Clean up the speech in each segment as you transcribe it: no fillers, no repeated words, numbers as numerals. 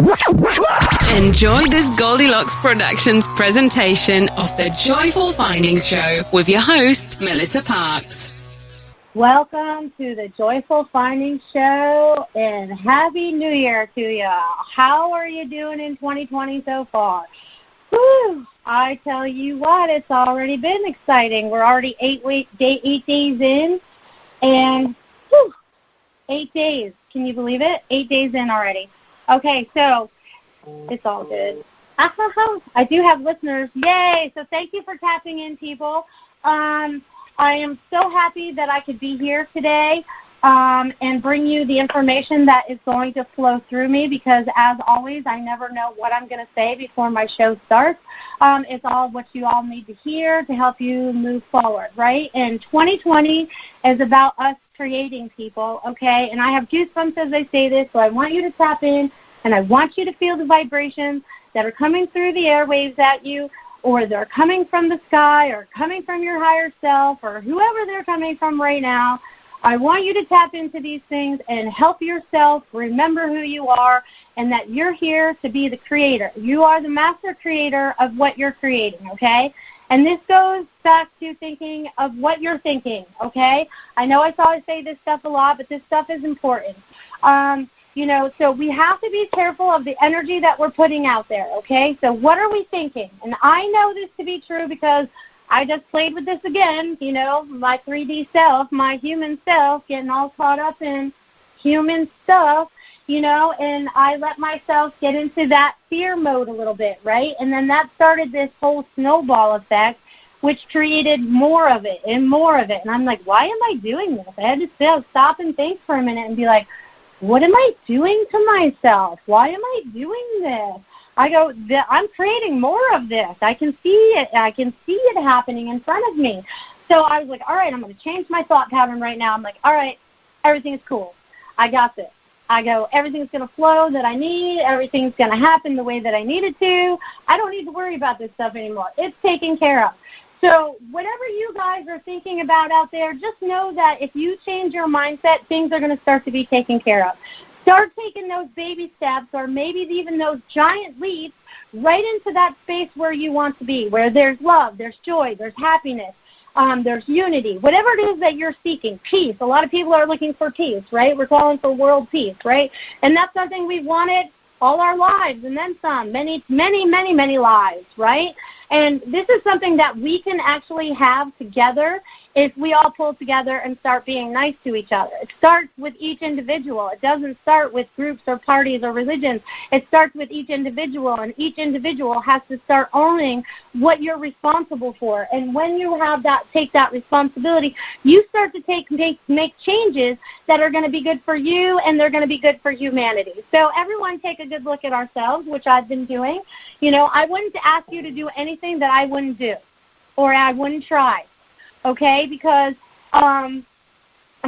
Enjoy this Goldilocks Productions presentation of the Joyful Findings Show with your host, Melissa Parks. Welcome to the Joyful Findings Show, and Happy New Year to you. How are you doing in 2020 so far? Whew, I tell you what, it's already been exciting. We're already 8 days in, and 8 days. Can you believe it? 8 days in already. Okay, so it's all good. I do have listeners. Yay! So thank you for tapping in, people. I am so happy that I could be here today and bring you the information that is going to flow through me, because, as always, I never know what I'm going to say before my show starts. It's all what you all need to hear to help you move forward, right? And 2020 is about us creating, people, okay? And I have goosebumps as I say this, so I want you to tap in, and I want you to feel the vibrations that are coming through the airwaves at you, or they're coming from the sky, or coming from your higher self, or whoever they're coming from right now. I want you to tap into these things and help yourself remember who you are, and that you're here to be the creator. You are the master creator of what you're creating, okay? And this goes back to thinking of what you're thinking, okay? I know I probably say this stuff a lot, but this stuff is important. So we have to be careful of the energy that we're putting out there, okay? So what are we thinking? And I know this to be true because I just played with this again, my 3D self, my human self, getting all caught up in human stuff, and I let myself get into that fear mode a little bit, right? And then that started this whole snowball effect, which created more of it and more of it. And I'm like, why am I doing this? I had to stop and think for a minute and be like, what am I doing to myself? Why am I doing this? I go, I'm creating more of this. I can see it. I can see it happening in front of me. So I was like, all right, I'm going to change my thought pattern right now. I'm like, all right, everything's cool. I got this. I go, everything's going to flow that I need. Everything's going to happen the way that I need it to. I don't need to worry about this stuff anymore. It's taken care of. So whatever you guys are thinking about out there, just know that if you change your mindset, things are going to start to be taken care of. Start taking those baby steps, or maybe even those giant leaps, right into that space where you want to be, where there's love, there's joy, there's happiness, there's unity, whatever it is that you're seeking. Peace. A lot of people are looking for peace, right? We're calling for world peace, right? And that's something we've wanted all our lives, and then some, many, many, many, many lives, right? And this is something that we can actually have together if we all pull together and start being nice to each other. It starts with each individual. It doesn't start with groups or parties or religions. It starts with each individual, and each individual has to start owning what you're responsible for. And when you have take that responsibility, you start to make changes that are going to be good for you, and they're going to be good for humanity. So everyone take a good look at ourselves, which I've been doing. I wouldn't ask you to do anything that I wouldn't do or I wouldn't try, okay, because I'm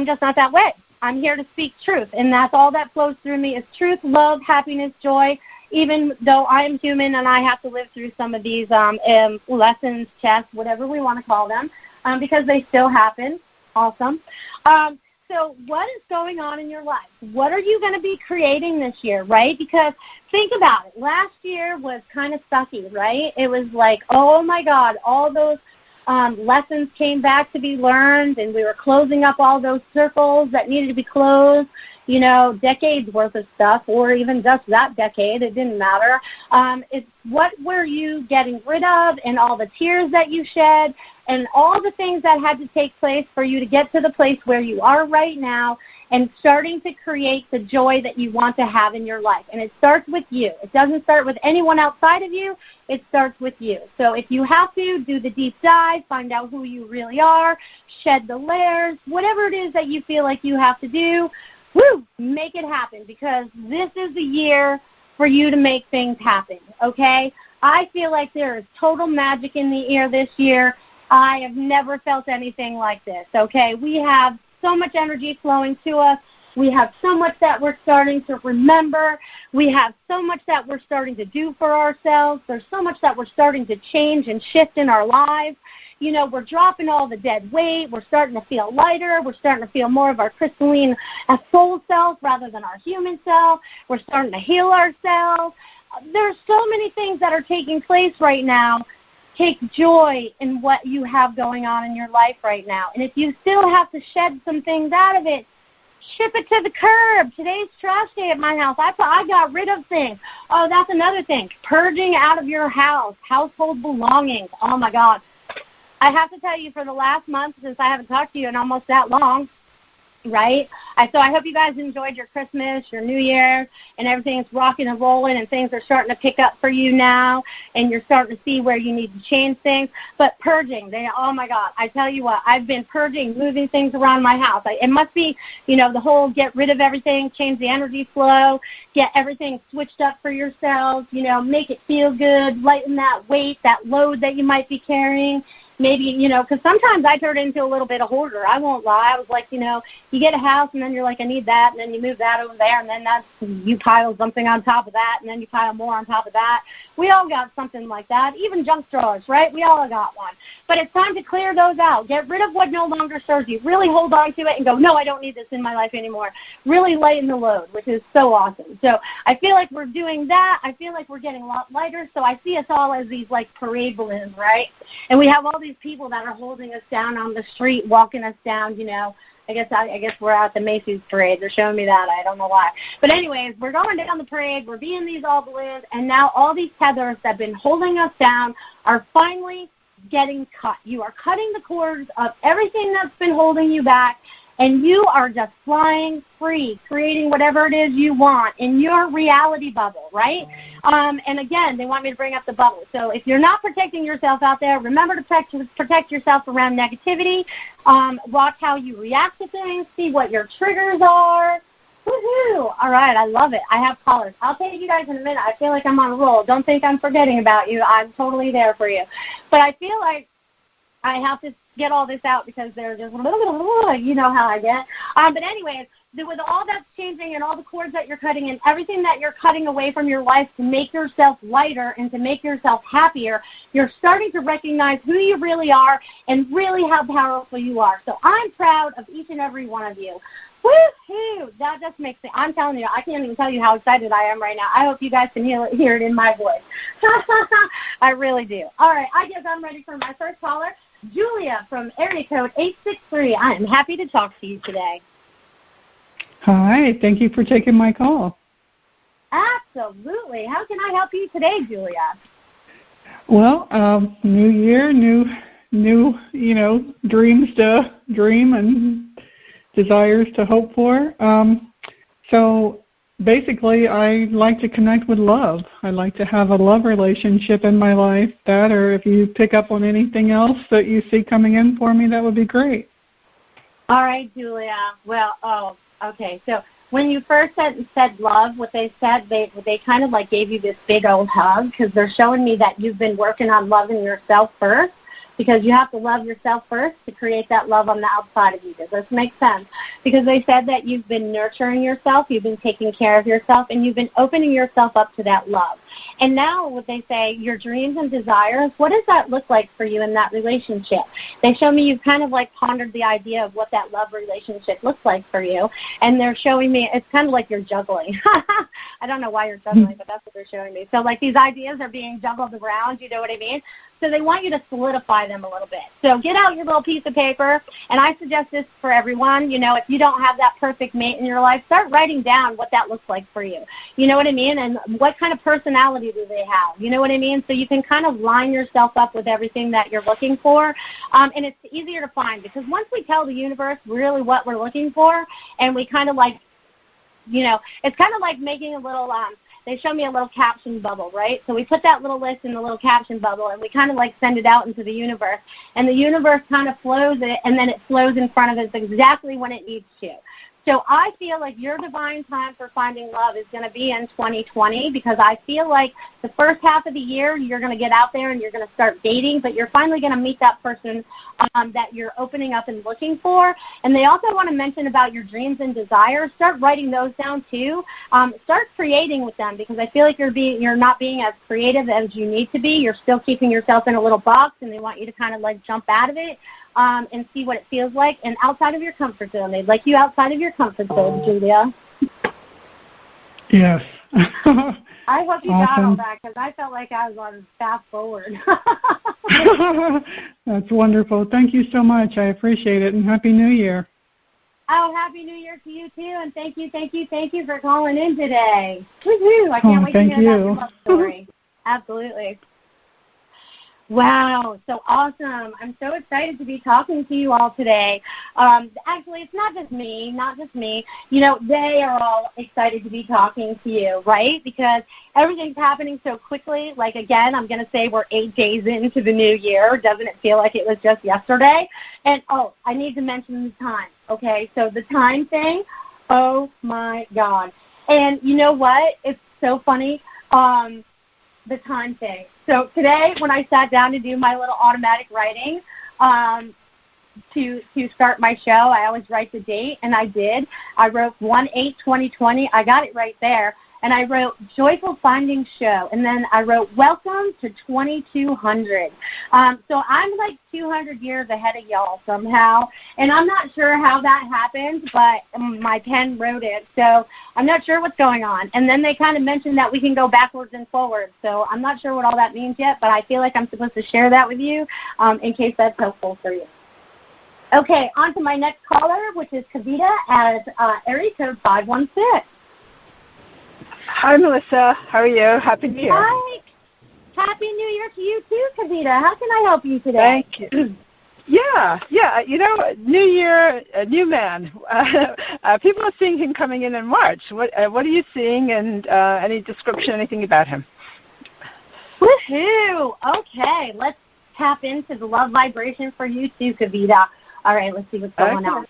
just not that way. I'm here to speak truth, and that's all that flows through me is truth, love, happiness, joy, even though I'm human and I have to live through some of these lessons, tests, whatever we want to call them, because they still happen. Awesome. So what is going on in your life? What are you going to be creating this year, right? Because think about it. Last year was kind of sucky, right? It was like, oh, my God, all those lessons came back to be learned, and we were closing up all those circles that needed to be closed, decades worth of stuff, or even just that decade. It didn't matter. It's what were you getting rid of, and all the tears that you shed, and all the things that had to take place for you to get to the place where you are right now, and starting to create the joy that you want to have in your life. And it starts with you. It doesn't start with anyone outside of you. It starts with you. So if you have to, do the deep dive, find out who you really are, shed the layers, whatever it is that you feel like you have to do, make it happen, because this is the year for you to make things happen, okay? I feel like there is total magic in the air this year. I have never felt anything like this, okay? We have so much energy flowing to us. We have so much that we're starting to remember. We have so much that we're starting to do for ourselves. There's so much that we're starting to change and shift in our lives. You know, we're dropping all the dead weight. We're starting to feel lighter. We're starting to feel more of our crystalline soul self rather than our human self. We're starting to heal ourselves. There's so many things that are taking place right now. Take joy in what you have going on in your life right now. And if you still have to shed some things out of it, ship it to the curb. Today's trash day at my house. I got rid of things. Oh, that's another thing. Purging out of your house, household belongings. Oh, my God. I have to tell you, for the last month, since I haven't talked to you in almost that long, right? So I hope you guys enjoyed your Christmas, your New Year, and everything's rocking and rolling, and things are starting to pick up for you now, and you're starting to see where you need to change things. But purging, oh, my God, I tell you what, I've been purging, moving things around my house. It must be, you know, the whole get rid of everything, change the energy flow, get everything switched up for yourselves, you know, make it feel good, lighten that weight, that load that you might be carrying. Maybe, you know, because sometimes I turned into a little bit of hoarder. I won't lie. I was like, you know, you get a house and then you're like, I need that, and then you move that over there, and then you pile something on top of that, and then you pile more on top of that. We all got something like that, even junk drawers, right? We all got one. But it's time to clear those out. Get rid of what no longer serves you. Really hold on to it and go, no, I don't need this in my life anymore. Really lighten the load, which is so awesome. So I feel like we're doing that. I feel like we're getting a lot lighter. So I see us all as these, like, parade balloons, right? And we have all these people that are holding us down on the street, walking us down, you know. I guess we're at the Macy's parade. They're showing me that. I don't know why. But anyways, we're going down the parade. We're being these all balloons, and now all these tethers that have been holding us down are finally getting cut. You are cutting the cords of everything that's been holding you back, and you are just flying free, creating whatever it is you want in your reality bubble, right? And again, they want me to bring up the bubble. So if you're not protecting yourself out there, remember to protect yourself around negativity. Watch how you react to things. See what your triggers are. Woohoo! All right, I love it. I have callers. I'll take you guys in a minute. I feel like I'm on a roll. Don't think I'm forgetting about you. I'm totally there for you. But I feel like I have to get all this out because they're just, you know how I get. But anyways, with all that's changing and all the cords that you're cutting and everything that you're cutting away from your life to make yourself lighter and to make yourself happier, you're starting to recognize who you really are and really how powerful you are. So I'm proud of each and every one of you. Woohoo! That just makes me, I'm telling you, I can't even tell you how excited I am right now. I hope you guys can hear it in my voice. I really do. All right, I guess I'm ready for my first caller. Julia from area code 863. I am happy to talk to you today. Hi, thank you for taking my call. Absolutely. How can I help you today, Julia? Well, new year, new, you know, dreams to dream and desires to hope for. So basically, I like to connect with love. I like to have a love relationship in my life. That, or if you pick up on anything else that you see coming in for me, that would be great. All right, Julia. Well, okay. So when you first said love, what they said, they kind of like gave you this big old hug because they're showing me that you've been working on loving yourself first. Because you have to love yourself first to create that love on the outside of you. Does this make sense? Because they said that you've been nurturing yourself, you've been taking care of yourself, and you've been opening yourself up to that love. And now what they say, your dreams and desires, what does that look like for you in that relationship? They show me you've kind of like pondered the idea of what that love relationship looks like for you. And they're showing me, it's kind of like you're juggling. I don't know why you're juggling, but that's what they're showing me. So like these ideas are being juggled around, you know what I mean? So they want you to solidify them a little bit. So get out your little piece of paper, and I suggest this for everyone. You know, if you don't have that perfect mate in your life, start writing down what that looks like for you. You know what I mean? And what kind of personality do they have? You know what I mean? So you can kind of line yourself up with everything that you're looking for, and it's easier to find because once we tell the universe really what we're looking for, and we kind of like, you know, it's kind of like making a little they show me a little caption bubble, right? So we put that little list in the little caption bubble, and we kind of like send it out into the universe. And the universe kind of flows it, and then it flows in front of us exactly when it needs to. So I feel like your divine time for finding love is going to be in 2020, because I feel like the first half of the year you're going to get out there and you're going to start dating, but you're finally going to meet that person that you're opening up and looking for. And they also want to mention about your dreams and desires. Start writing those down too. Start creating with them, because I feel like you're not being as creative as you need to be. You're still keeping yourself in a little box, and they want you to kind of like jump out of it. And see what it feels like, and outside of your comfort zone. They'd like you outside of your comfort zone, Julia. Yes. I hope you got all that, because I felt like I was on fast forward. That's wonderful. Thank you so much. I appreciate it, and Happy New Year. Oh, Happy New Year to you, too, and thank you for calling in today. Woo-hoo. I can't wait to hear about your love story. Absolutely. Wow, so awesome. I'm so excited to be talking to you all today. Actually, it's not just me. You know, they are all excited to be talking to you, right? Because everything's happening so quickly. Like, again, I'm going to say we're 8 days into the new year. Doesn't it feel like it was just yesterday? And, I need to mention the time, okay? So the time thing, oh, my God. And you know what? It's so funny. The time thing. So today, when I sat down to do my little automatic writing to start my show, I always write the date, and I did. I wrote 1/8/2020. I got it right there. And I wrote Joyful Findings Show, and then I wrote Welcome to 2200. So I'm like 200 years ahead of y'all somehow, and I'm not sure how that happened, but my pen wrote it, so I'm not sure what's going on. And then they kind of mentioned that we can go backwards and forwards, so I'm not sure what all that means yet, but I feel like I'm supposed to share that with you in case that's helpful for you. Okay, on to my next caller, which is Kavita at area code 516. Hi, Melissa. How are you? Happy New Year. Hi. Happy New Year to you, too, Kavita. How can I help you today? Thank you. Yeah. You know, New Year, a new man. People are seeing him coming in March. What are you seeing, and any description, anything about him? Woohoo! Okay, let's tap into the love vibration for you, too, Kavita. All right, let's see what's going on.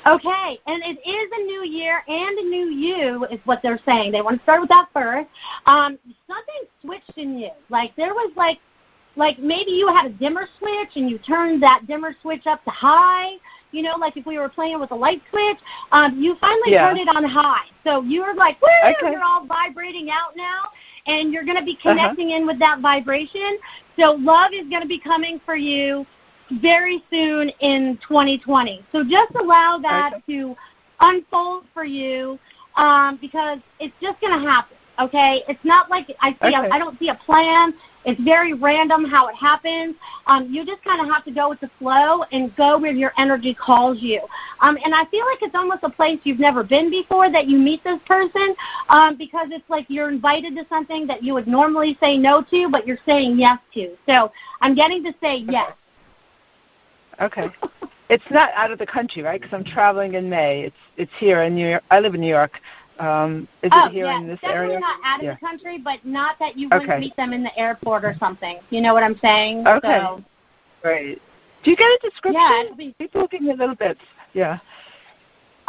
Okay, and it is a new year and a new you is what they're saying. They want to start with that first. Something switched in you. Like there was like maybe you had a dimmer switch and you turned that dimmer switch up to high. You know, like if we were playing with a light switch, you finally turned it on high. So you were like, woo, you're all vibrating out now, and you're going to be connecting in with that vibration. So love is going to be coming for you very soon in 2020. So just allow that to unfold for you because it's just going to happen, okay? It's not like I don't see a plan. It's very random how it happens. You just kind of have to go with the flow and go where your energy calls you. And I feel like it's almost a place you've never been before that you meet this person because it's like you're invited to something that you would normally say no to, but you're saying yes to. So I'm getting to say yes. Okay. It's not out of the country, right? Because I'm traveling in May. It's here in New York. I live in New York. Is it here in this area? Definitely not out of the country, but not that you wouldn't meet them in the airport or something. You know what I'm saying? Okay. So, great. Do you get a description? Yeah. People give me a little bit. Yeah.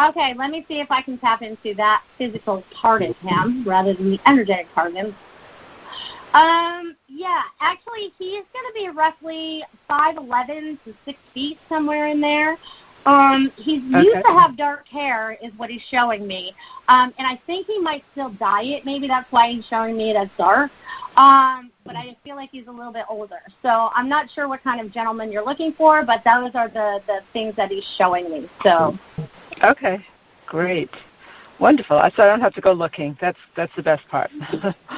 Okay, let me see if I can tap into that physical part of him rather than the energetic part of him. Yeah, actually, he's going to be roughly 5'11" to 6 feet, somewhere in there. He's used to have dark hair, is what he's showing me. And I think he might still dye it. Maybe that's why he's showing me it as dark. But I feel like he's a little bit older. So I'm not sure what kind of gentleman you're looking for, but those are the things that he's showing me. So. Okay, great. Wonderful. So I don't have to go looking. That's the best part.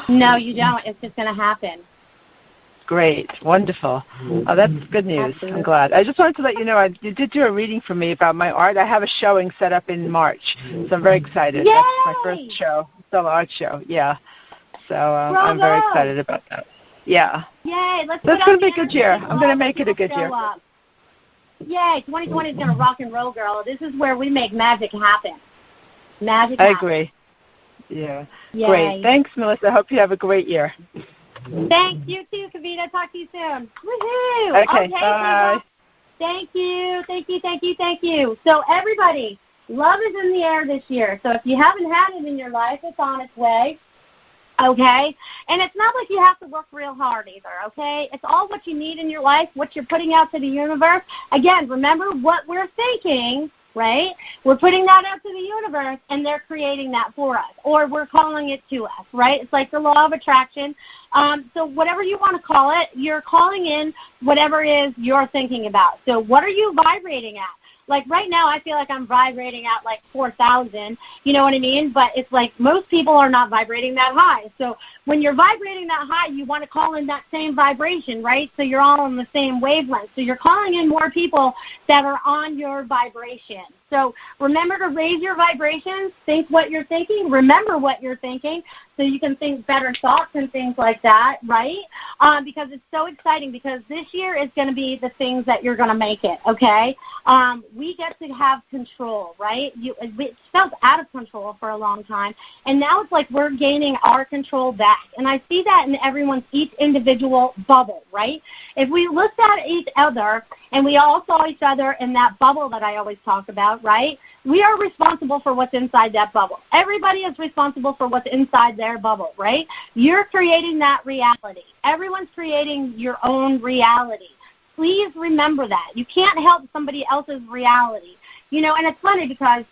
No, you don't. It's just going to happen. Great. Wonderful. Oh, that's good news. Absolutely. I'm glad. I just wanted to let you know you did do a reading for me about my art. I have a showing set up in March, so I'm very excited. Yay! That's my first show, solo art show. Yeah. So I'm very excited about that. Yeah. Yay. That's going to be a good year. I'm going to make it a good year. Yay. 2020 is going to rock and roll, girl. This is where we make magic happen. Magic I happen. agree. Yeah. Yay. Great. Thanks, Melissa. Hope you have a great year. Thanks. You too, Kavita. Talk to you soon. Woohoo. Okay, bye. Thank you. So, everybody, Love is in the air this year. So if you haven't had it in your life, it's on its way. Okay? And it's not like you have to work real hard either, okay? It's all what you need in your life, what you're putting out to the universe. Again, remember what we're thinking, right? We're putting that out to the universe, and they're creating that for us, or we're calling it to us, right? It's like the law of attraction. So whatever you want to call it, you're calling in whatever it is you're thinking about. So what are you vibrating at? Like right now, I feel like I'm vibrating at like 4,000, you know what I mean? But it's like most people are not vibrating that high. So when you're vibrating that high, you want to call in that same vibration, right? So you're all on the same wavelength. So you're calling in more people that are on your vibration. So remember to raise your vibrations, think what you're thinking, remember what you're thinking, so you can think better thoughts and things like that, right? Because it's so exciting, because this year is going to be the things that you're going to make it, okay? We get to have control, right? It felt out of control for a long time, and now it's like we're gaining our control back. And I see that in each individual bubble, right? If we looked at each other and we all saw each other in that bubble that I always talk about, right? We are responsible for what's inside that bubble. Everybody is responsible for what's inside their bubble, right? You're creating that reality. Everyone's creating your own reality. Please remember that. You can't help somebody else's reality. You know, and it's funny because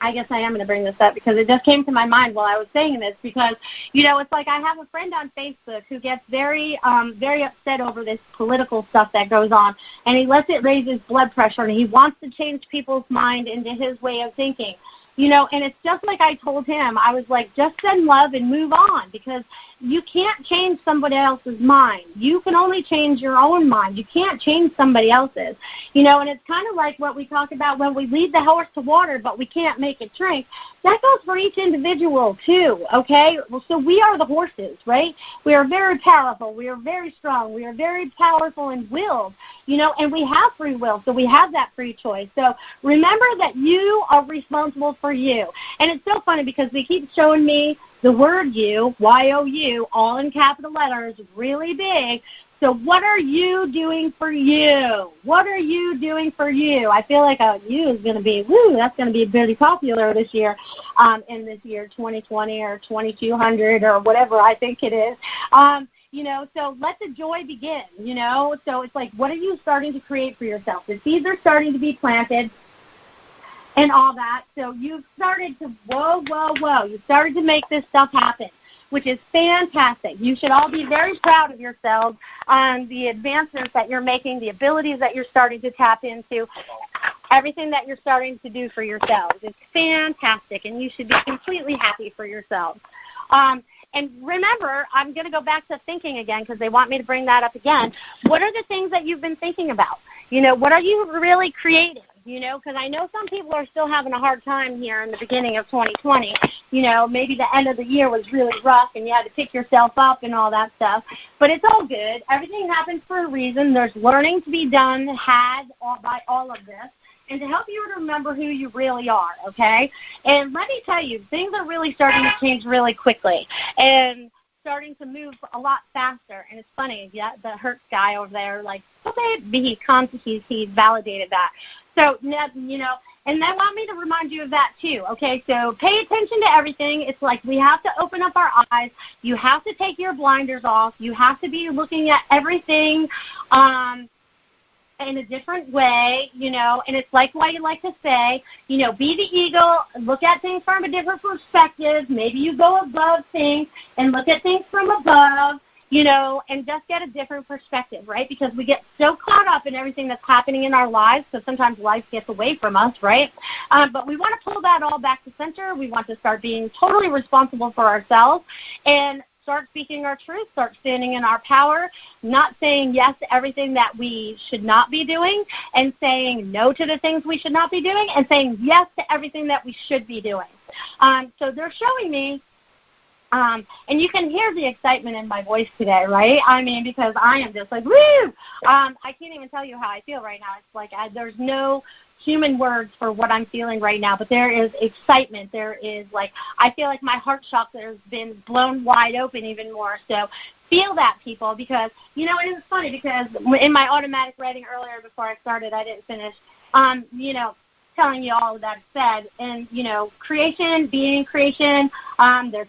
I guess I am going to bring this up because it just came to my mind while I was saying this, because, you know, it's like I have a friend on Facebook who gets very upset over this political stuff that goes on, and he lets it raise his blood pressure, and he wants to change people's mind into his way of thinking. You know, and it's just like I told him. I was like, just send love and move on, because you can't change somebody else's mind. You can only change your own mind. You can't change somebody else's. You know, and it's kind of like what we talk about when we lead the horse to water, but we can't make it drink. That goes for each individual, too, okay? Well, so we are the horses, right? We are very powerful. We are very strong. We are very powerful and willed, you know, and we have free will, so we have that free choice. So remember that you are responsible for you. And it's so funny because they keep showing me the word you, Y-O-U, all in capital letters, really big. So what are you doing for you? What are you doing for you? I feel like a you is going to be, that's going to be very popular this year, in this year 2020 or 2200 or whatever I think it is. You know, so let the joy begin, you know. So it's like, what are you starting to create for yourself? The seeds are starting to be planted and all that. So you've started to, you started to make this stuff happen, which is fantastic. You should all be very proud of yourselves on the advancements that you're making, the abilities that you're starting to tap into, everything that you're starting to do for yourselves. It's fantastic, and you should be completely happy for yourselves. And remember, I'm going to go back to thinking again because they want me to bring that up again. What are the things that you've been thinking about? You know, what are you really creating? You know, because I know some people are still having a hard time here in the beginning of 2020. You know, maybe the end of the year was really rough and you had to pick yourself up and all that stuff. But it's all good. Everything happens for a reason. There's learning to be done, by all of this, and to help you to remember who you really are, okay? And let me tell you, things are really starting to change really quickly and starting to move a lot faster. And it's funny, the Hertz guy over there, like, okay, he validated that. So, you know, and they want me to remind you of that too, okay? So pay attention to everything. It's like we have to open up our eyes. You have to take your blinders off. You have to be looking at everything in a different way, you know, and it's like what you like to say, you know, be the eagle, look at things from a different perspective. Maybe you go above things and look at things from above, you know, and just get a different perspective, right? Because we get so caught up in everything that's happening in our lives, so sometimes life gets away from us, right? But we want to pull that all back to center. We want to start being totally responsible for ourselves and start speaking our truth, start standing in our power, not saying yes to everything that we should not be doing, and saying no to the things we should not be doing, and saying yes to everything that we should be doing. So they're showing me, and you can hear the excitement in my voice today, right? I mean, because I am just like, woo! I can't even tell you how I feel right now. It's like there's no human words for what I'm feeling right now, but there is excitement. There is, like, I feel like my heart chakra has been blown wide open even more. So feel that, people, because, you know, it is funny because in my automatic writing earlier before I started, I didn't finish, you know, telling you all of that said, and, creation, being creation, there's,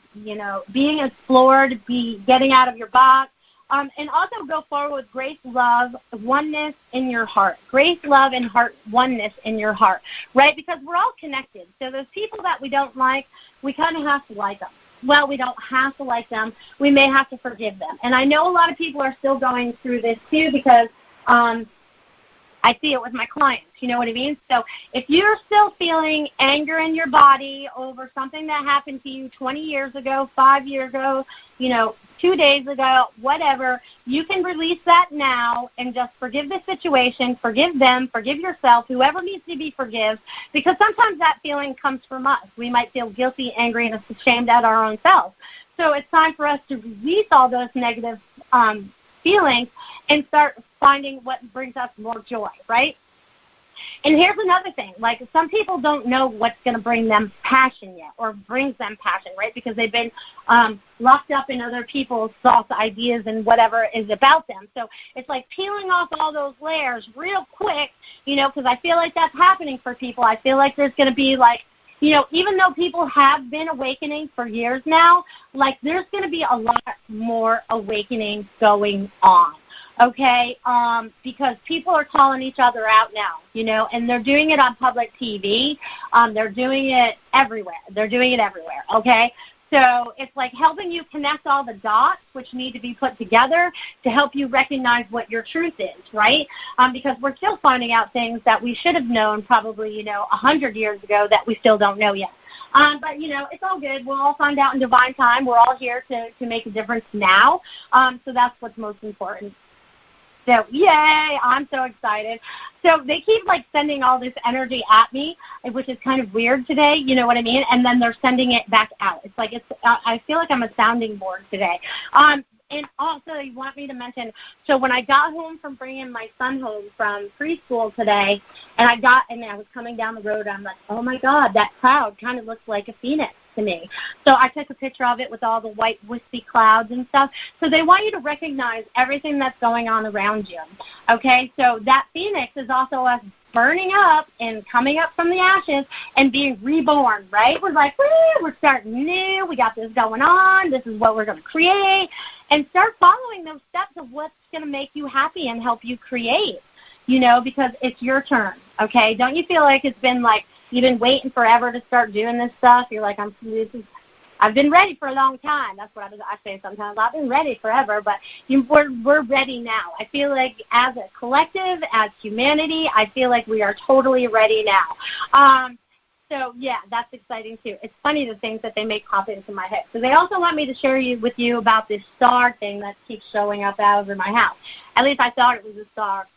being explored, getting out of your box, and also go forward with grace, love, oneness in your heart. Grace, love, and heart oneness in your heart, right? Because we're all connected. So those people that we don't like, we kind of have to like them. Well, we don't have to like them. We may have to forgive them. And I know a lot of people are still going through this, too, because I see it with my clients, you know what I mean? So if you're still feeling anger in your body over something that happened to you 20 years ago, 5 years ago, 2 days ago, whatever, you can release that now and just forgive the situation, forgive them, forgive yourself, whoever needs to be forgiven, because sometimes that feeling comes from us. We might feel guilty, angry, and ashamed at our own self. So it's time for us to release all those negative feelings and start finding what brings us more joy, right? And here's another thing. Like, some people don't know what's going to bring them passion yet or brings them passion, right, because they've been locked up in other people's thoughts, ideas, and whatever is about them. So it's like peeling off all those layers real quick, because I feel like that's happening for people. I feel like there's going to be, like, even though people have been awakening for years now, like, there's going to be a lot more awakening going on, okay? Because people are calling each other out now, and they're doing it on public TV. They're doing it everywhere. Okay? So it's like helping you connect all the dots which need to be put together to help you recognize what your truth is, right? Because we're still finding out things that we should have known probably, 100 years ago that we still don't know yet. But, it's all good. We'll all find out in divine time. We're all here to make a difference now. So that's what's most important. So, yay, I'm so excited. So they keep, like, sending all this energy at me, which is kind of weird today, you know what I mean? And then they're sending it back out. It's like I feel like I'm a sounding board today. And also, you want me to mention, so when I got home from bringing my son home from preschool today, and I was coming down the road, I'm like, oh, my God, that cloud kind of looks like a phoenix to me. So I took a picture of it with all the white wispy clouds and stuff. So they want you to recognize everything that's going on around you. Okay, so that phoenix is also us burning up and coming up from the ashes and being reborn, right? We're like, we're starting new. We got this going on. This is what we're going to create. And start following those steps of what's going to make you happy and help you create, because it's your turn, okay? Don't you feel like it's been like you've been waiting forever to start doing this stuff? You're like, I've been ready for a long time. That's what I say sometimes. I've been ready forever, but we're ready now. I feel like as a collective, as humanity, I feel like we are totally ready now. So, yeah, that's exciting, too. It's funny the things that they make pop into my head. So they also want me to share with you about this star thing that keeps showing up over my house. At least I thought it was a star.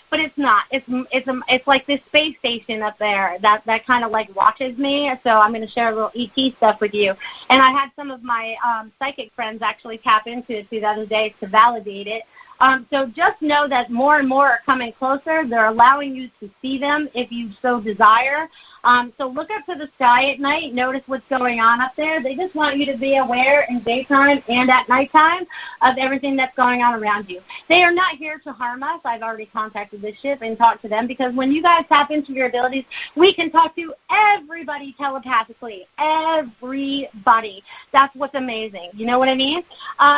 But it's not. It's like this space station up there that kind of like watches me. So I'm going to share a little ET stuff with you. And I had some of my psychic friends actually tap into it the other day to validate it. So just know that more and more are coming closer. They're allowing you to see them if you so desire. So look up to the sky at night. Notice what's going on up there. They just want you to be aware in daytime and at nighttime of everything that's going on around you. They are not here to harm us. I've already contacted this ship and talked to them, because when you guys tap into your abilities, we can talk to everybody telepathically. Everybody. That's what's amazing. You know what I mean?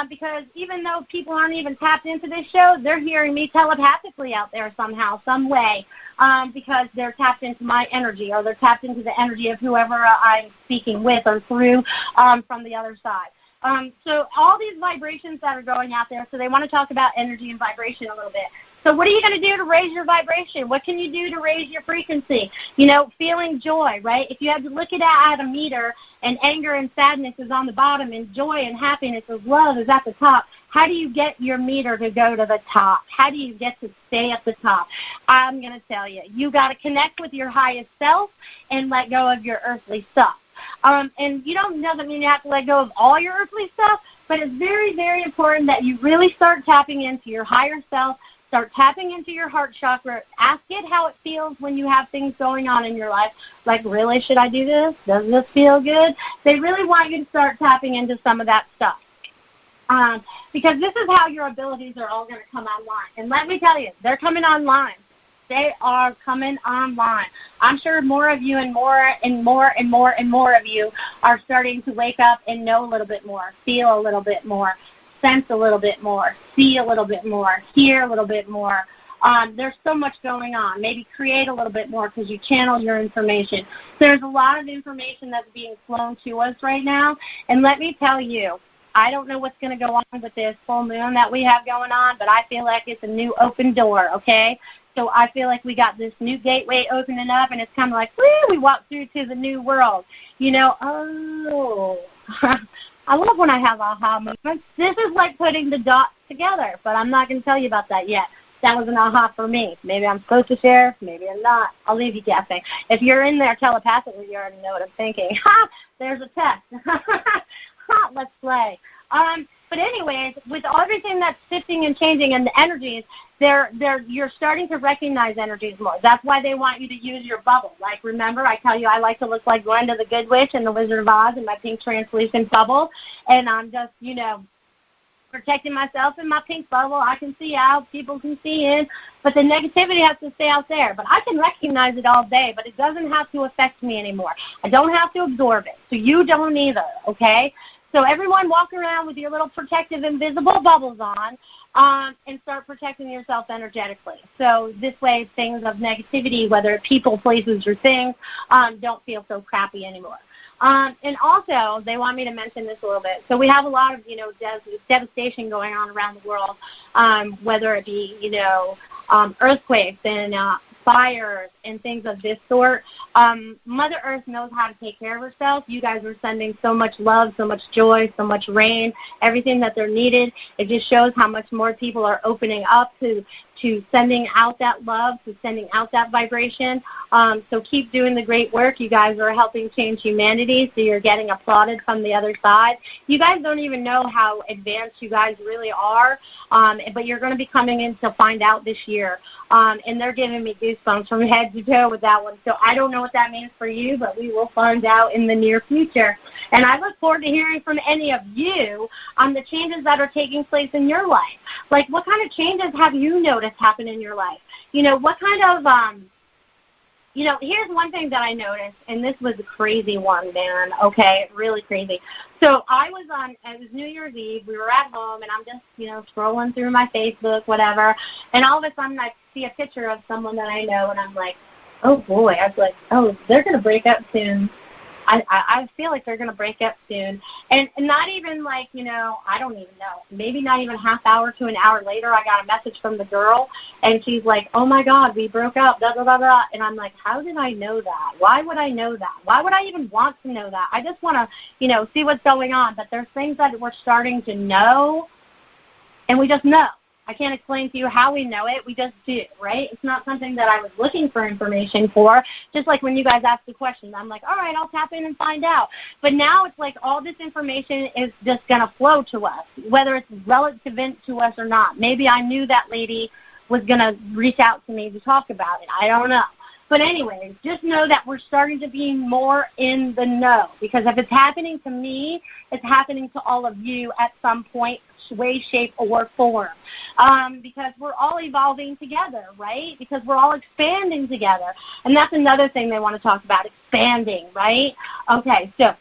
Because even though people aren't even tapped into this show, they're hearing me telepathically out there somehow, some way, because they're tapped into my energy, or they're tapped into the energy of whoever I'm speaking with or through from the other side. So all these vibrations that are going out there, so they want to talk about energy and vibration a little bit. So what are you going to do to raise your vibration? What can you do to raise your frequency? Feeling joy, right? If you had to look at a meter and anger and sadness is on the bottom and joy and happiness and love is at the top, how do you get your meter to go to the top? How do you get to stay at the top? I'm going to tell you. You got to connect with your highest self and let go of your earthly stuff. And doesn't mean you have to let go of all your earthly stuff, but it's very, very important that you really start tapping into your higher self. Start tapping into your heart chakra. Ask it how it feels when you have things going on in your life. Like, really, should I do this? Does this feel good? They really want you to start tapping into some of that stuff. Because this is how your abilities are all going to come online. And let me tell you, they're coming online. They are coming online. I'm sure more of you and more and more and more and more of you are starting to wake up and know a little bit more, feel a little bit more, sense a little bit more, see a little bit more, hear a little bit more. There's so much going on. Maybe create a little bit more because you channel your information. There's a lot of information that's being flown to us right now. And let me tell you, I don't know what's going to go on with this full moon that we have going on, but I feel like it's a new open door, okay? So I feel like we got this new gateway opening up, and it's kind of like, woo, we walk through to the new world. You know, oh, I love when I have aha moments. This is like putting the dots together, but I'm not going to tell you about that yet. That was an aha for me. Maybe I'm supposed to share, maybe I'm not. I'll leave you guessing. If you're in there telepathically, you already know what I'm thinking. Ha! There's a test. Ha! Let's play. But anyways, with everything that's shifting and changing and the energies, you're starting to recognize energies more. That's why they want you to use your bubble. Like, remember, I tell you I like to look like Glenda the Good Witch and the Wizard of Oz in my pink translucent bubble, and I'm just, you know, protecting myself in my pink bubble. I can see out, people can see in, but the negativity has to stay out there. But I can recognize it all day, but it doesn't have to affect me anymore. I don't have to absorb it, so you don't either, okay? So everyone walk around with your little protective invisible bubbles on and start protecting yourself energetically. So this way things of negativity, whether people, places, or things, don't feel so crappy anymore. And also, they want me to mention this a little bit. So we have a lot of, you know, devastation going on around the world, whether it be, you know, earthquakes and fires and things of this sort. Mother Earth knows how to take care of herself. You guys are sending so much love, so much joy, so much rain, everything that they're needed. It just shows how much more people are opening up to sending out that love, to sending out that vibration. So keep doing the great work. You guys are helping change humanity, so you're getting applauded from the other side. You guys don't even know how advanced you guys really are, but you're going to be coming in to find out this year. And they're giving me goosebumps from head to toe with that one. So I don't know what that means for you, but we will find out in the near future. And I look forward to hearing from any of you on the changes that are taking place in your life. Like, what kind of changes have you noticed happen in your life? You know, what kind of, you know, here's one thing that I noticed, and this was a crazy one, man, okay, really crazy. So it was New Year's Eve, we were at home, and I'm just, you know, scrolling through my Facebook, whatever, and all of a sudden I see a picture of someone that I know, and I'm like, oh, boy, I was like, oh, they're going to break up soon. I feel like they're going to break up soon. And not even like, you know, I don't even know. Maybe not even a half hour to an hour later, I got a message from the girl, and she's like, oh, my God, we broke up, blah, blah, blah, blah. And I'm like, how did I know that? Why would I know that? Why would I even want to know that? I just want to, you know, see what's going on. But there's things that we're starting to know, and we just know. I can't explain to you how we know it. We just do, right? It's not something that I was looking for information for. Just like when you guys ask the questions, I'm like, all right, I'll tap in and find out. But now it's like all this information is just going to flow to us, whether it's relevant to us or not. Maybe I knew that lady was going to reach out to me to talk about it. I don't know. But anyway, just know that we're starting to be more in the know, because if it's happening to me, it's happening to all of you at some point, way, shape, or form, because we're all evolving together, right? Because we're all expanding together. And that's another thing they want to talk about, expanding, right? Okay, so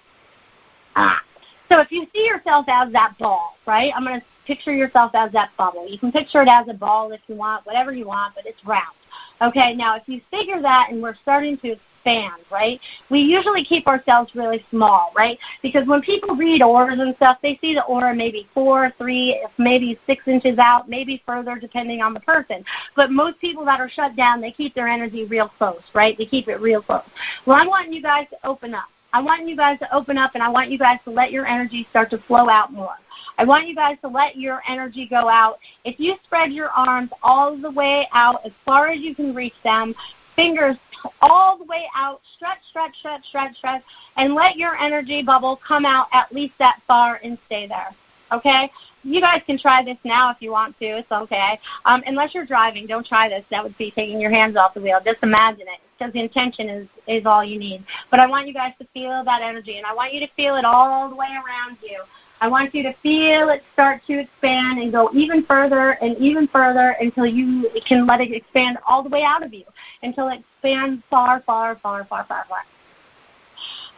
if you see yourself as that ball, right, I'm going to picture yourself as that bubble. You can picture it as a ball if you want, whatever you want, but it's round. Okay, now if you figure that and we're starting to expand, right, we usually keep ourselves really small, right, because when people read auras and stuff, they see the aura maybe 4, 3, maybe 6 inches out, maybe further depending on the person. But most people that are shut down, they keep their energy real close, right? They keep it real close. Well, I want you guys to open up. I want you guys to open up, and I want you guys to let your energy start to flow out more. I want you guys to let your energy go out. If you spread your arms all the way out as far as you can reach them, fingers all the way out, stretch, stretch, stretch, stretch, stretch, and let your energy bubble come out at least that far and stay there. Okay? You guys can try this now if you want to. It's okay. Unless you're driving, don't try this. That would be taking your hands off the wheel. Just imagine it. because the intention is all you need. But I want you guys to feel that energy, and I want you to feel it all the way around you. I want you to feel it start to expand and go even further until you can let it expand all the way out of you, until it expands far, far, far, far, far, far.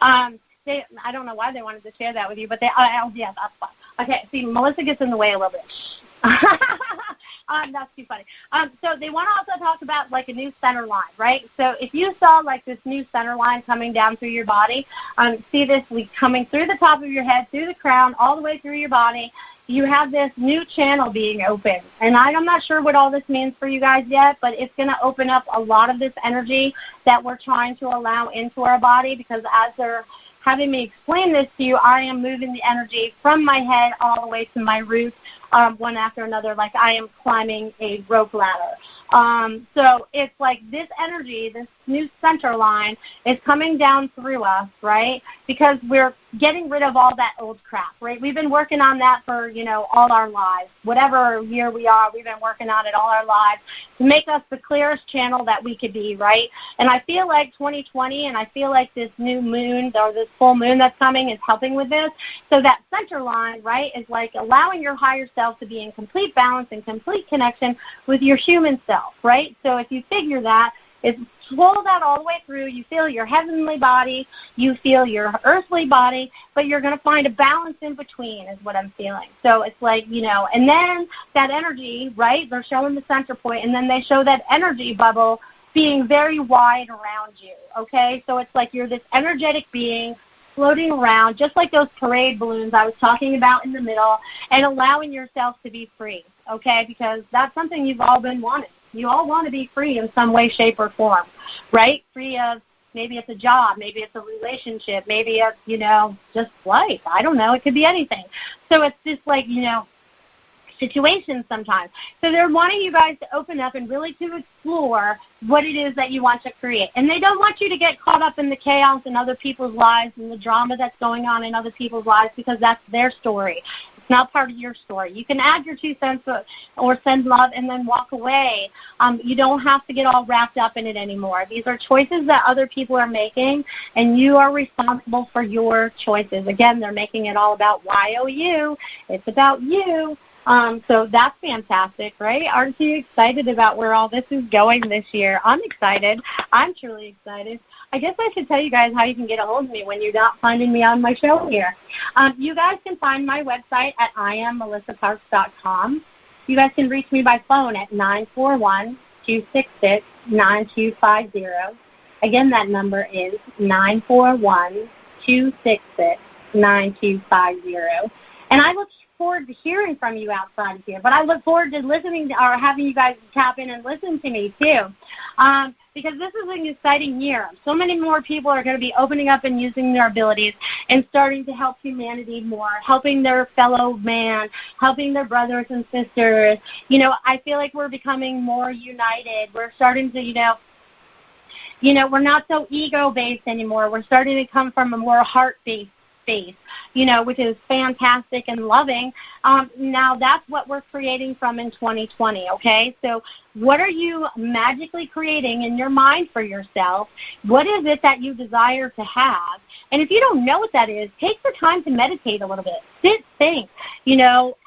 I don't know why they wanted to share that with you, but yeah, that's fine. Okay, see, Melissa gets in the way a little bit. That's too funny. So they want to also talk about like a new center line, right? So if you saw like this new center line coming down through your body, see this coming through the top of your head, through the crown, all the way through your body, you have this new channel being opened. And I'm not sure what all this means for you guys yet, but it's going to open up a lot of this energy that we're trying to allow into our body, because as they're having me explain this to you, I am moving the energy from my head all the way to my roots, one after another, like I am climbing a rope ladder. So it's like this energy, this new center line is coming down through us, right? Because we're getting rid of all that old crap, right? We've been working on that for, all our lives. Whatever year we are, we've been working on it all our lives to make us the clearest channel that we could be, right? And I feel like 2020 and I feel like this new moon or this full moon that's coming is helping with this. So that center line, right, is like allowing your higher self to be in complete balance and complete connection with your human self, right? So if you figure that, is swirl that all the way through. You feel your heavenly body, you feel your earthly body, but you're going to find a balance in between is what I'm feeling. So it's like, and then that energy, right, they're showing the center point, and then they show that energy bubble being very wide around you, okay? So it's like you're this energetic being floating around, just like those parade balloons I was talking about in the middle, and allowing yourself to be free, okay, because that's something you've all been wanting. You all want to be free in some way, shape, or form, right? Free of, maybe it's a job, maybe it's a relationship, maybe it's, just life. I don't know. It could be anything. So it's just like, situations sometimes. So they're wanting you guys to open up and really to explore what it is that you want to create. And they don't want you to get caught up in the chaos in other people's lives and the drama that's going on in other people's lives, because that's their story. It's not part of your story. You can add your 2 cents or send love and then walk away. You don't have to get all wrapped up in it anymore. These are choices that other people are making, and you are responsible for your choices. Again, they're making it all about YOU. It's about you. So that's fantastic, right? Aren't you excited about where all this is going this year? I'm excited. I'm truly excited. I guess I should tell you guys how you can get a hold of me when you're not finding me on my show here. You guys can find my website at IamMelissaParks.com. You guys can reach me by phone at 941-266-9250. Again, that number is 941-266-9250. And I look forward to hearing from you outside of here. But I look forward to listening to, or having you guys tap in and listen to me, too. Because this is an exciting year. So many more people are going to be opening up and using their abilities and starting to help humanity more, helping their fellow man, helping their brothers and sisters. I feel like we're becoming more united. We're starting to, we're not so ego-based anymore. We're starting to come from a more heart-based space, which is fantastic and loving. Now that's what we're creating from in 2020, okay? So what are you magically creating in your mind for yourself? What is it that you desire to have? And if you don't know what that is, take the time to meditate a little bit. Sit, think,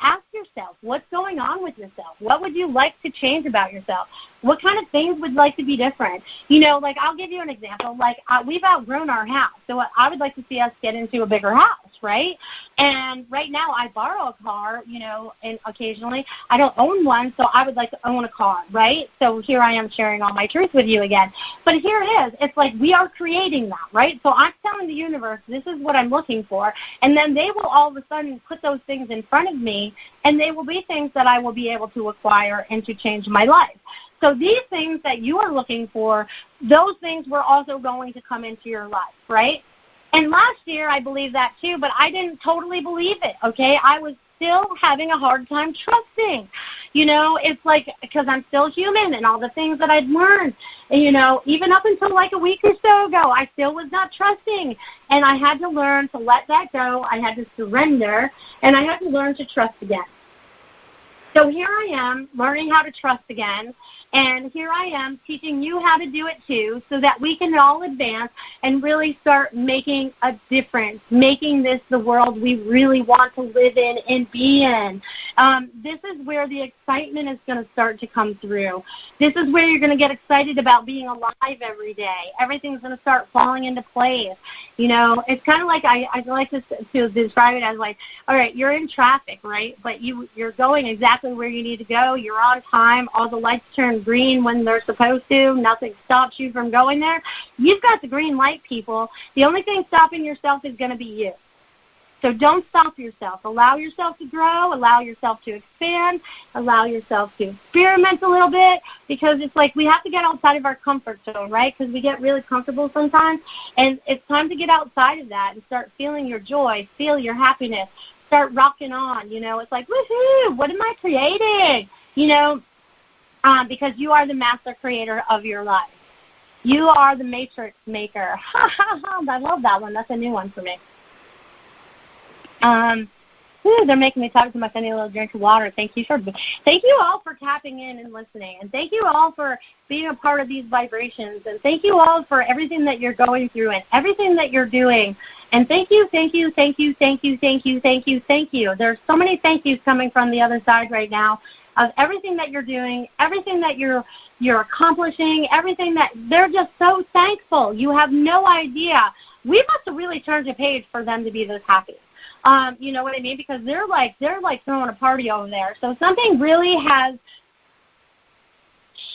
ask yourself, what's going on with yourself? What would you like to change about yourself? What kind of things would you like to be different? Like I'll give you an example. Like we've outgrown our house. So I would like to see us get into a bigger house, right? And right now I borrow a car, and occasionally I don't own one, so I would like to own a car, right? So here I am sharing all my truth with you again. But here it is. It's like we are creating that, right? So I'm telling the universe, this is what I'm looking for, and then they will all of a sudden put those things in front of me, and they will be things that I will be able to acquire and to change my life. So these things that you are looking for, those things were also going to come into your life, right? And last year I believed that too, but I didn't totally believe it, okay? I was still having a hard time trusting. It's like, because I'm still human and all the things that I'd learned, even up until like a week or so ago, I still was not trusting. And I had to learn to let that go. I had to surrender, and I had to learn to trust again. So here I am learning how to trust again, and here I am teaching you how to do it too, so that we can all advance and really start making a difference, making this the world we really want to live in and be in. This is where the excitement is going to start to come through. This is where you're going to get excited about being alive every day. Everything's going to start falling into place. You know, it's kind of like I like to describe it as like, all right, you're in traffic, right? But you're going exactly where you need to go. You're on time. All the lights turn green when they're supposed to. Nothing stops you from going there. You've got the green light, people. The only thing stopping yourself is going to be you. So don't stop yourself. Allow yourself to grow. Allow yourself to expand. Allow yourself to experiment a little bit, because it's like we have to get outside of our comfort zone, right? Because we get really comfortable sometimes. And it's time to get outside of that and start feeling your joy, feel your happiness. Start rocking on, you know. It's like, woohoo, what am I creating? You know, because you are the master creator of your life. You are the matrix maker. Ha, ha, ha. I love that one. That's a new one for me. They're making me talk too much. I need a little drink of water. Thank you all for tapping in and listening. And thank you all for being a part of these vibrations. And thank you all for everything that you're going through and everything that you're doing. And thank you. There's so many thank yous coming from the other side right now of everything that you're doing, everything that you're accomplishing, everything that they're just so thankful. You have no idea. We must have really turned a page for them to be this happy. You know what I mean? Because they're like throwing a party over there. So something really has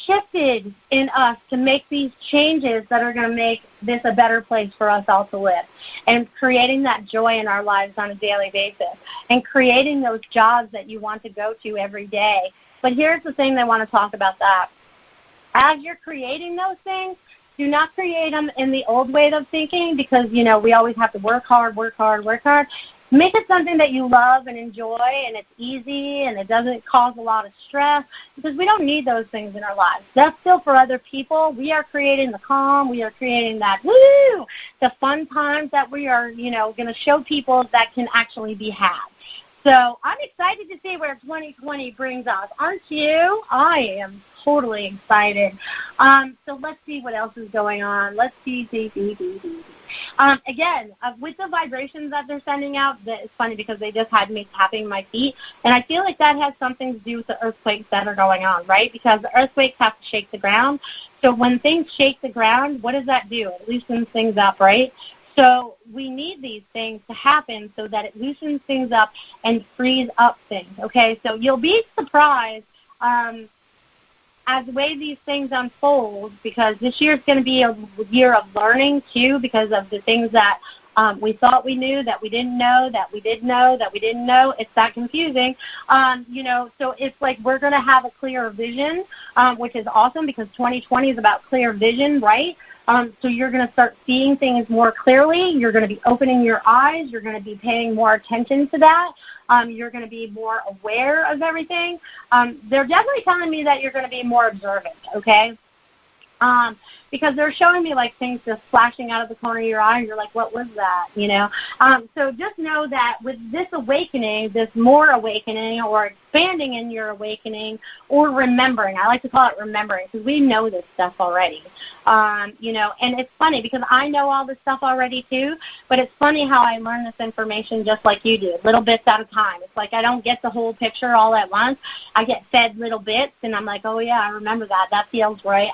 shifted in us to make these changes that are going to make this a better place for us all to live, and creating that joy in our lives on a daily basis, and creating those jobs that you want to go to every day. But here's the thing I want to talk about that. As you're creating those things, do not create them in the old way of thinking, because, you know, we always have to work hard. Make it something that you love and enjoy, and it's easy, and it doesn't cause a lot of stress, because we don't need those things in our lives. That's still for other people. We are creating the calm. We are creating that, woo, the fun times that we are, you know, going to show people that can actually be had. So I'm excited to see where 2020 brings us. Aren't you? I am totally excited. So let's see what else is going on. Let's see. Again, with the vibrations that they're sending out, it's funny because they just had me tapping my feet, and I feel like that has something to do with the earthquakes that are going on, right? Because the earthquakes have to shake the ground. So when things shake the ground, what does that do? It loosens things up, right? So we need these things to happen so that it loosens things up and frees up things, okay? So you'll be surprised as the way these things unfold, because this year is going to be a year of learning, too, because of the things that we thought we knew, that we didn't know, that we did know, that we didn't know. It's that confusing, you know, so it's like we're going to have a clearer vision, which is awesome, because 2020 is about clear vision, right? So you're going to start seeing things more clearly. You're going to be opening your eyes. You're going to be paying more attention to that. You're going to be more aware of everything. They're definitely telling me that you're going to be more observant, okay? Because they're showing me, like, things just flashing out of the corner of your eye, and you're like, what was that, you know? So just know that with this awakening, this more awakening, or expanding in your awakening, or remembering, I like to call it remembering, because we know this stuff already, you know, and it's funny, because I know all this stuff already, too, but it's funny how I learn this information just like you do, little bits at a time. It's like I don't get the whole picture all at once. I get fed little bits, and I'm like, oh, yeah, I remember that. That feels right.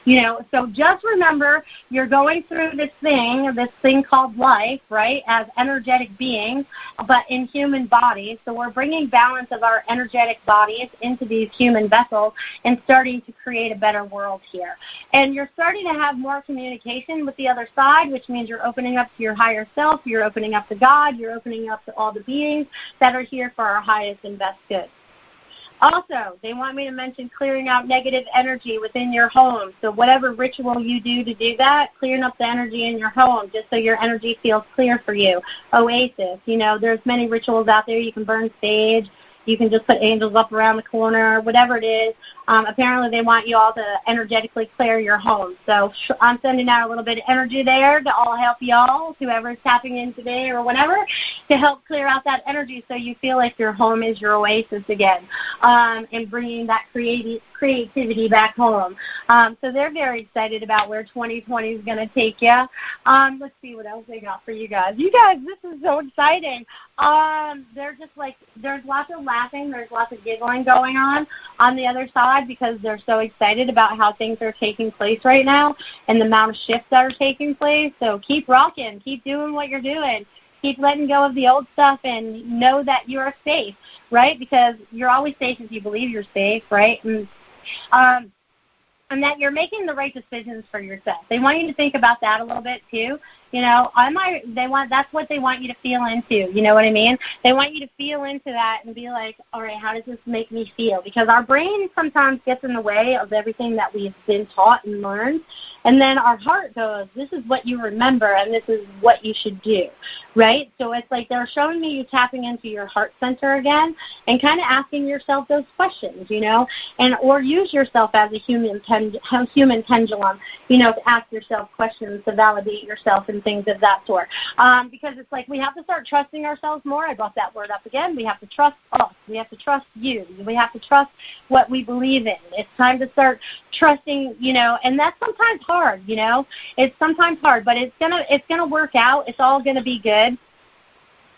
You know, so just remember you're going through this thing called life, right, as energetic beings, but in human bodies. So we're bringing balance of our energetic bodies into these human vessels and starting to create a better world here. And you're starting to have more communication with the other side, which means you're opening up to your higher self, you're opening up to God, you're opening up to all the beings that are here for our highest and best good. Also, they want me to mention clearing out negative energy within your home. So whatever ritual you do to do that, clearing up the energy in your home just so your energy feels clear for you. Oasis, you know, there's many rituals out there. You can burn sage. You can just put angels up around the corner, whatever it is. Apparently they want you all to energetically clear your home. So I'm sending out a little bit of energy there to all help y'all, whoever's tapping in today or whatever, to help clear out that energy so you feel like your home is your oasis again, and bringing that creativity back home. So they're very excited about where 2020 is going to take you. Let's see what else they got for you guys. You guys, this is so exciting. They're just like, there's lots of laughing, there's lots of giggling going on the other side because they're so excited about how things are taking place right now and the amount of shifts that are taking place. So keep rocking, keep doing what you're doing. Keep letting go of the old stuff and know that you're safe, right? Because you're always safe if you believe you're safe, right? And that you're making the right decisions for yourself. They want you to think about that a little bit too. You know, that's what they want you to feel into. You know what I mean? They want you to feel into that and be like, all right, how does this make me feel? Because our brain sometimes gets in the way of everything that we've been taught and learned. And then our heart goes, this is what you remember and this is what you should do, right? So it's like they're showing me you tapping into your heart center again and kind of asking yourself those questions, you know, and or use yourself as a human pendulum, you know, to ask yourself questions to validate yourself and things of that sort. Because it's like we have to start trusting ourselves more. I brought that word up again. We have to trust us. We have to trust you. We have to trust what we believe in. It's time to start trusting, you know, and that's sometimes hard, you know. It's sometimes hard, but it's gonna work out. It's all gonna be good.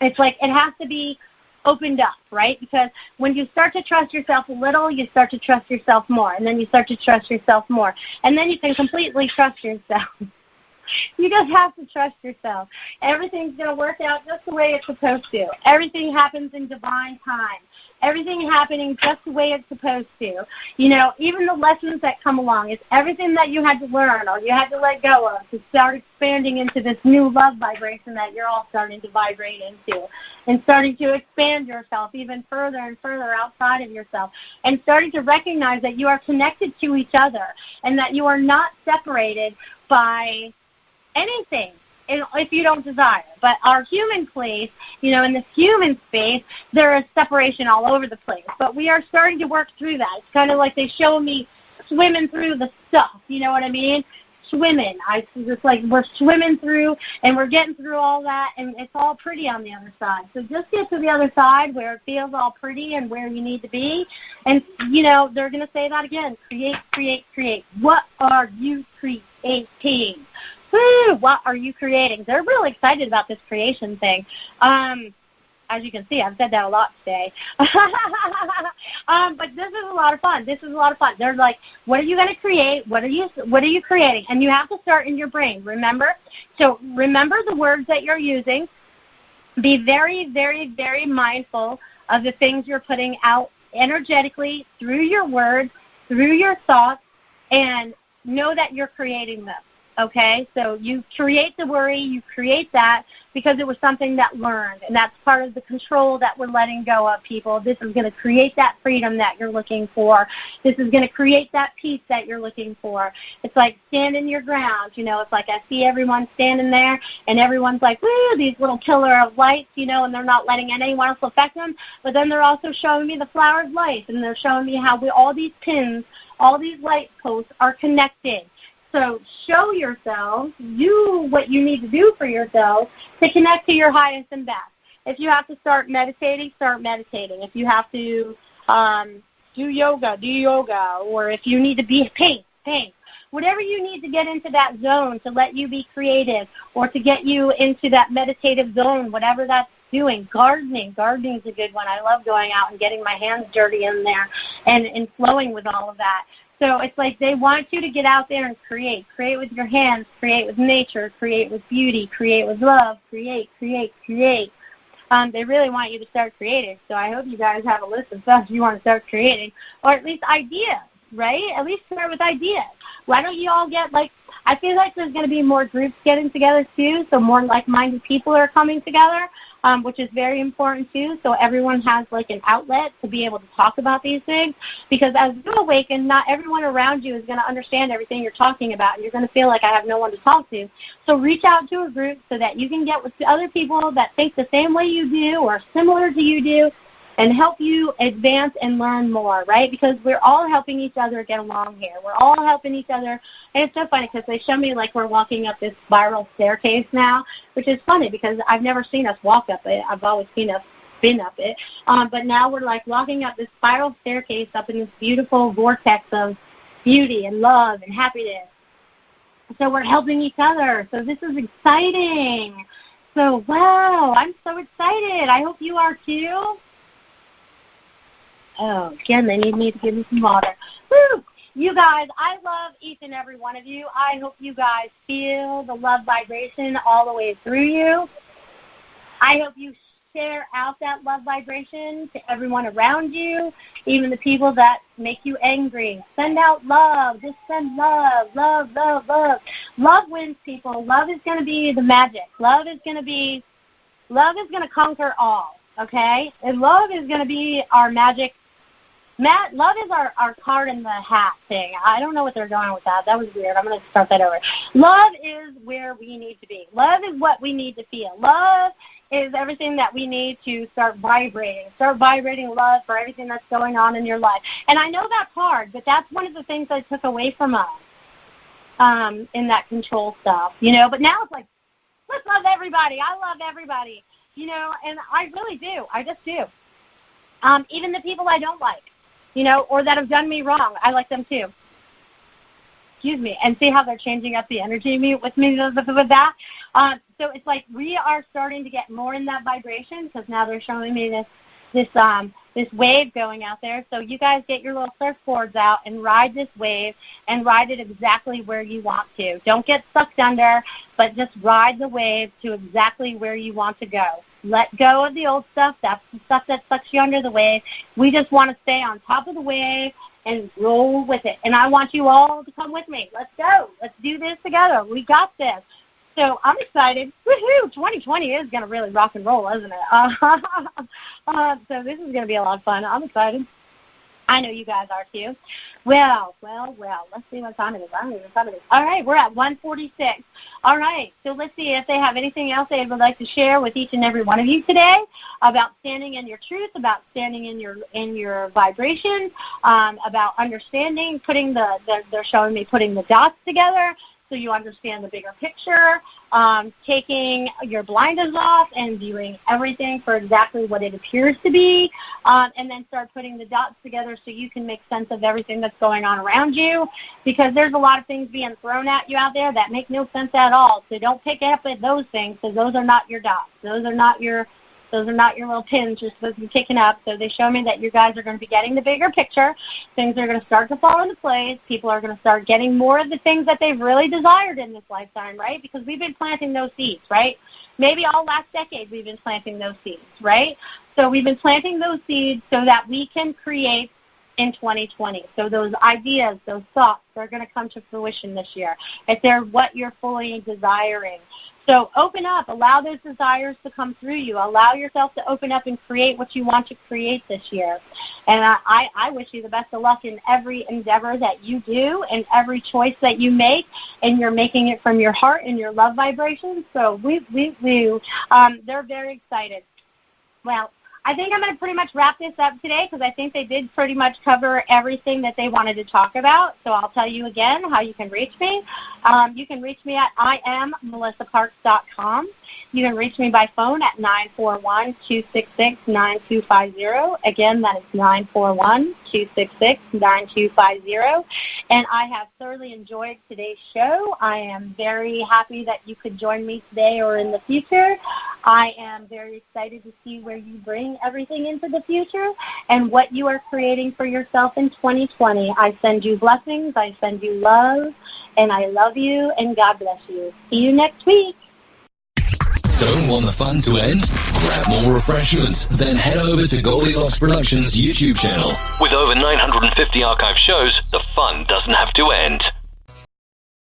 It's like it has to be opened up, right? Because when you start to trust yourself a little, you start to trust yourself more, and then you start to trust yourself more, and then you can completely trust yourself. You just have to trust yourself. Everything's going to work out just the way it's supposed to. Everything happens in divine time. Everything happening just the way it's supposed to. You know, even the lessons that come along, it's everything that you had to learn or you had to let go of to start expanding into this new love vibration that you're all starting to vibrate into, and starting to expand yourself even further and further outside of yourself, and starting to recognize that you are connected to each other and that you are not separated by anything if you don't desire. But our human place, you know, in this human space, there is separation all over the place. But we are starting to work through that. It's kind of like they show me swimming through the stuff, you know what I mean? Swimming. It's like we're swimming through and we're getting through all that, and it's all pretty on the other side. So just get to the other side where it feels all pretty and where you need to be. And, you know, they're going to say that again. Create, create, create. What are you creating? Woo, what are you creating? They're really excited about this creation thing. As you can see, I've said that a lot today. But this is a lot of fun. They're like, what are you going to create? What are you creating? And you have to start in your brain, remember? So remember the words that you're using. Be very, very, very mindful of the things you're putting out energetically through your words, through your thoughts, and know that you're creating them. Okay, so you create the worry, you create that because it was something that learned, and that's part of the control that we're letting go of, people. This is going to create that freedom that you're looking for. This is going to create that peace that you're looking for. It's like standing your ground, you know. It's like I see everyone standing there, and everyone's like, woo, these little killer of lights, you know, and they're not letting anyone else affect them, but then they're also showing me the flower of life, and they're showing me how all these pins, all these light posts are connected. So show yourselves, do what you need to do for yourself to connect to your highest and best. If you have to start meditating, start meditating. If you have to do yoga. Or if you need to paint. Whatever you need to get into that zone to let you be creative or to get you into that meditative zone, whatever that's doing. Gardening is a good one. I love going out and getting my hands dirty in there and flowing with all of that. So it's like they want you to get out there and create. Create with your hands, create with nature, create with beauty, create with love, create. They really want you to start creating. So I hope you guys have a list of stuff you want to start creating, or at least ideas, right? At least start with ideas. Why don't you all get, like, I feel like there's going to be more groups getting together too, so more like-minded people are coming together, which is very important too, so everyone has like an outlet to be able to talk about these things, because as you awaken, not everyone around you is going to understand everything you're talking about, and you're going to feel like I have no one to talk to. So reach out to a group so that you can get with other people that think the same way you do or similar to you do, and help you advance and learn more, right? Because we're all helping each other get along here. We're all helping each other. And it's so funny because they show me like we're walking up this spiral staircase now, which is funny because I've never seen us walk up it. I've always seen us spin up it. But now we're like walking up this spiral staircase up in this beautiful vortex of beauty and love and happiness. So we're helping each other. So this is exciting. So, wow, I'm so excited. I hope you are too. Oh, again, they need me to give me some water. Woo! You guys, I love each and every one of you. I hope you guys feel the love vibration all the way through you. I hope you share out that love vibration to everyone around you, even the people that make you angry. Send out love. Just send love, love, love, love. Love wins, people. Love is going to be the magic. Love is going to conquer all, okay? And love is going to be our magic. Love is our card in the hat thing. I don't know what they're going with that. That was weird. I'm going to start that over. Love is where we need to be. Love is what we need to feel. Love is everything that we need to start vibrating. Start vibrating love for everything that's going on in your life. And I know that's hard, but that's one of the things I took away from us in that control stuff, you know. But now it's like, let's love everybody. I love everybody, you know, and I really do. I just do. Even the people I don't like, you know, or that have done me wrong, I like them too. Excuse me, and see how they're changing up the energy with me with that. So it's like we are starting to get more in that vibration because now they're showing me this wave going out there. So you guys get your little surfboards out and ride this wave and ride it exactly where you want to. Don't get sucked under, but just ride the wave to exactly where you want to go. Let go of the old stuff. That's the stuff that sucks you under the wave. We just want to stay on top of the wave and roll with it. And I want you all to come with me. Let's go. Let's do this together. We got this. So I'm excited. Woohoo! 2020 is going to really rock and roll, isn't it? So this is going to be a lot of fun. I'm excited. I know you guys are too. Well. Let's see what time it is. I don't even know what time it is. All right, we're at 1:46. All right, so let's see if they have anything else they would like to share with each and every one of you today about standing in your truth, about standing in your vibration, about understanding, they're showing me putting the dots together, so you understand the bigger picture, taking your blinders off and viewing everything for exactly what it appears to be, and then start putting the dots together so you can make sense of everything that's going on around you, because there's a lot of things being thrown at you out there that make no sense at all. So don't pick up at those things, because those are not your dots. Those are not your little pins you're supposed to be picking up. So they show me that you guys are going to be getting the bigger picture. Things are going to start to fall into place. People are going to start getting more of the things that they've really desired in this lifetime, right? Because we've been planting those seeds, right? Maybe all last decade we've been planting those seeds, right? So we've been planting those seeds so that we can create in 2020. So those ideas, those thoughts, they're going to come to fruition this year if they're what you're fully desiring. So open up. Allow those desires to come through you. Allow yourself to open up and create what you want to create this year. And I wish you the best of luck in every endeavor that you do and every choice that you make, and you're making it from your heart and your love vibrations. So they're very excited. Well, I think I'm going to pretty much wrap this up today because I think they did pretty much cover everything that they wanted to talk about. So I'll tell you again how you can reach me. You can reach me at IamMelissaParks.com. You can reach me by phone at 941-266-9250. Again, that is 941-266-9250. And I have thoroughly enjoyed today's show. I am very happy that you could join me today or in the future. I am very excited to see where you bring everything into the future and what you are creating for yourself in 2020. I send you blessings, I send you love, and I love you, and God bless you. See you next week. Don't want the fun to end? Grab more refreshments, then head over to Goldilocks Productions' YouTube channel. With over 950 archive shows, the fun doesn't have to end.